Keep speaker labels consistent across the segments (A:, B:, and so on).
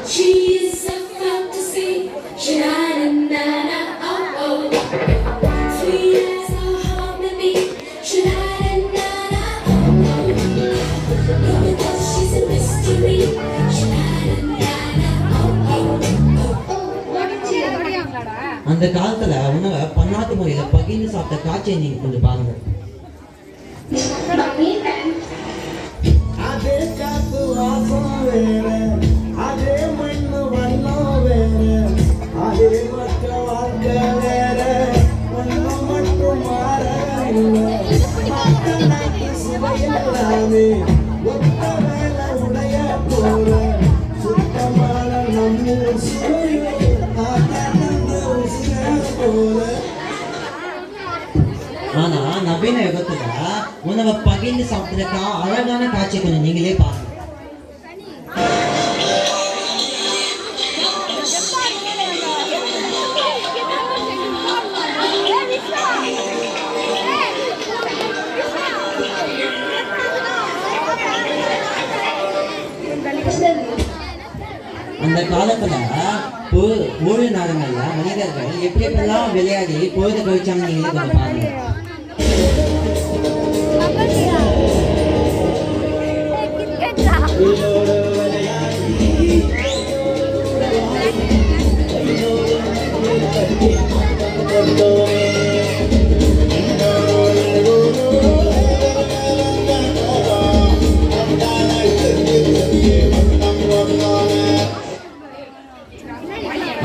A: She is a fantasy. Sha-na-na-na, oh oh. Sweet as a harmony. Sha-na-na-na, oh oh. Even though she's a mystery. Sha-na-na-na, oh oh.
B: அந்த காலத்துல உணவை பன்னாட்டு முறையில பகிர்ந்து சாப்பிட்ட காட்சியை நீங்க கொஞ்சம் பாருங்க.
C: அதே காத்து வாசம் வேற, அதே மண்ணு வண்ணம் வேற, அதே மற்ற வாழ்க்கை வேற, வண்ணம் மட்டும் மாறவில்லை. மக்கள் நாட்டு சுவையெல்லாமே ஒத்த வேலை உடைய போல, சுத்தமான நம்மூர் சுவையோ போல.
B: ஆனா நவீன யுகத்துல உணவை பகிர்ந்து சாப்பிட்டதுக்கா அழகான காட்சி கொஞ்சம் நீங்களே பாருங்க. அந்த காலத்துல ஓய்வு நேரங்கள்ல மனிதர்கள் எப்படி எப்படிலாம் விளையாடி பொழுது கழிச்சாங்க நீங்களே கொஞ்சம் பாருங்க.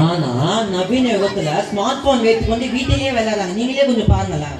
B: ஆனா நவீன யுகத்துல ஸ்மார்ட் போன் வைத்து கொண்டு வீட்டிலேயே விளையாடுறாங்க. நீங்களே கொஞ்சம் பாருங்களேன்.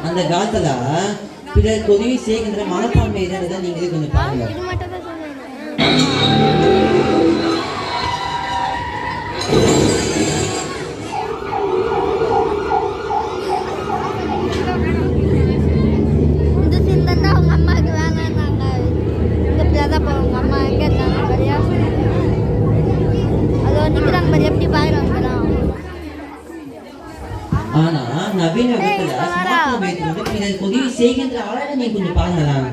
B: அந்த காலத்துல பிறருக்கு உதவி செய்கின்ற மனப்பான்மை இருந்ததை நீங்களே கொஞ்சம் பாருங்க. ஆனா நவீன யுகத்துல ஸ்மார்ட் போன் வைத்து கொண்டு பிறருக்கு உதவி செய்கின்ற அழகை நீங்க கொஞ்சம் பாருங்களேன்.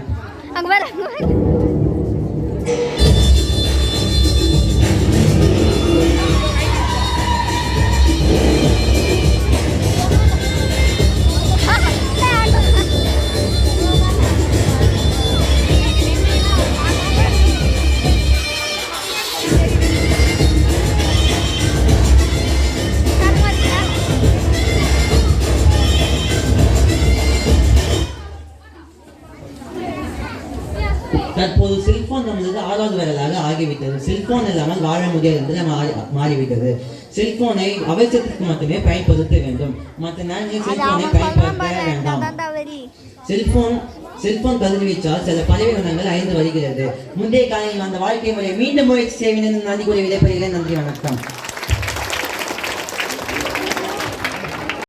B: தற்போது செல்போன் நம்மளுக்கு 6வது விரலாக ஆகிவிட்டது. செல்போன் இல்லாமல் வாழ முடியாது என்று மாறிவிட்டது. செல்போனை அவசியத்திற்கு மட்டுமே பயன்படுத்த வேண்டும். மற்ற நேரங்களில் செல்போனை பயன்படுத்த வேண்டாம். செல்போன் கதிர்வீச்சால் சில பலவீனங்கள் அழிந்து வருகிறது. முந்தைய காலையில் அந்த வாழ்க்கை முறை மீண்டும் முயற்சி செய்வேன் என்று நன்றி கூறி விடைபெறுகிறேன். நன்றி, வணக்கம்.